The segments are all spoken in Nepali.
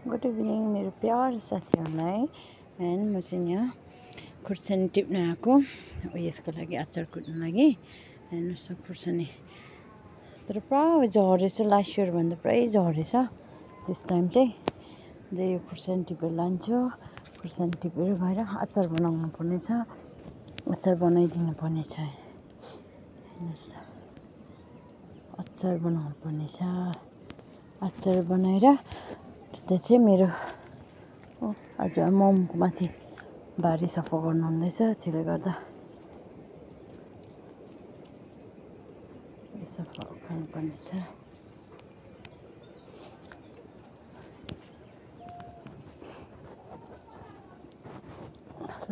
गुड इभिनिङ मेरो प्यारो साथीहरूलाई। एन्ड म चाहिँ यहाँ खुर्सानी टिप्न आएको यसको लागि अचार कुट्नु लागि। हेर्नुहोस् न खुर्सानी तर पुरा झरेछ, लास्ट इयर भन्दा पुरै झरेछ त्यस टाइम चाहिँ। अन्त यो खुर्सानी टिपेर लान्छु, खुर्सानी टिपेर गएर अचार बनाउनु पर्नेछ, अचार बनाइदिनु पर्नेछ। हेर्नुहोस् न अचार बनाउनु पर्नेछ, अचार बनाएर त्यो चाहिँ मेरो आज मोमको माथि बारी सफा गर्नु हुँदैछ, त्यसले गर्दा सफा गर्नुपर्नेछ।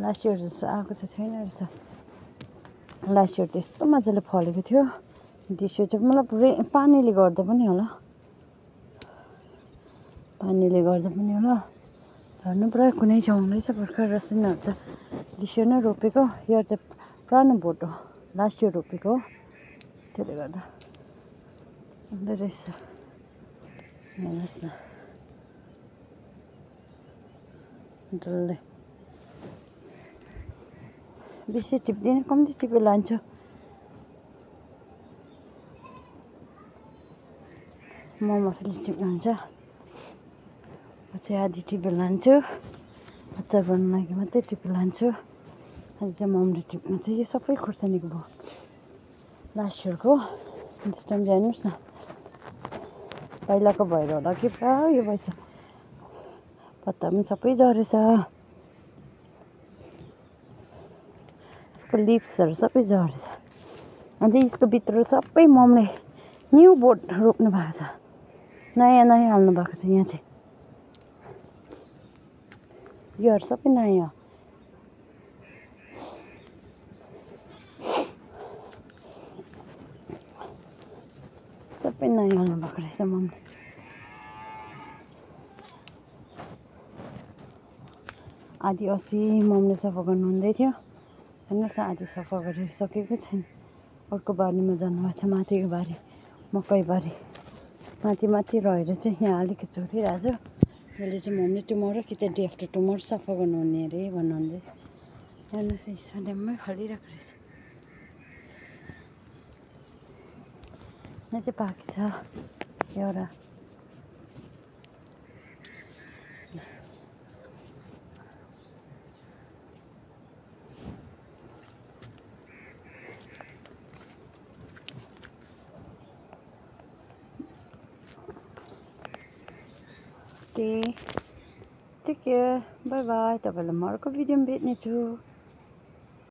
लास्ट इयर जस्तो आएको चाहिँ छैन रहेछ। लास्ट इयर त यस्तो मजाले फलेको थियो, दिस इयर चाहिँ मलाई पुरै पानीले गर्दा पनि होला, पानीले गर्दा पनि होला झर्नु पुरा कुनै आउँदैछ भर्खर। रसिनहरू त दिस इयर नै रोपेको, यो चाहिँ पुरानो बोट हो, लास्ट इयर रोपेको हो, त्यसले गर्दा हुँदो रहेछ। हेर्नुहोस् न डल्लै बेसी टिप्दिनँ, कम्ती टिपेर लान्छु। मोमो फेरि टिप्नुहुन्छ, पछि आधी टिपेर लान्छु, अचार बनाउनु लागि मात्रै टिपेर लान्छु। आज चाहिँ मोमले टिप्नु चाहिँ यो सबै खुर्सानीको भयो, लास्ट इयरको। त्यस टाइम चाहिँ हेर्नुहोस् न पहिलाको भएर होला कि पुरा यो भएछ, पत्ता पनि सबै झरेछ, यसको लिप्सहरू सबै झरेछ। अन्त यसको भित्र सबै मोमले न्यू बोट रोप्नु भएको छ, नयाँ नयाँ हाल्नु भएको छ। यहाँ चाहिँ योहरू सबै नयाँ, सबै नयाँ हाल्नु भएको रहेछ मोमले। आधी अस्ति मोमले सफा गर्नु हुँदै थियो, हेर्नुहोस् न आधी सफा गरेर सकेको छैन। अर्को बारीमा जानुभएको छ, माथिको बारी मकै बारी माथि माथि रहेर चाहिँ यहाँ अलिकति छोडिरहेको छु। त्यसले चाहिँ मोमले टुमोरो कि त डे आफ्टर टुमोरो सफा गर्नुहुने अरे भन्नुहुँदै। हेर्नुहोस् यसो ड्याम्मै फलिरहेको रहेछ। यहाँ चाहिँ बाँकी छ एउटा, टेक केयर, बाई बाई। तपाईँलाई म अर्को भिडियोमा भेट्नेछु।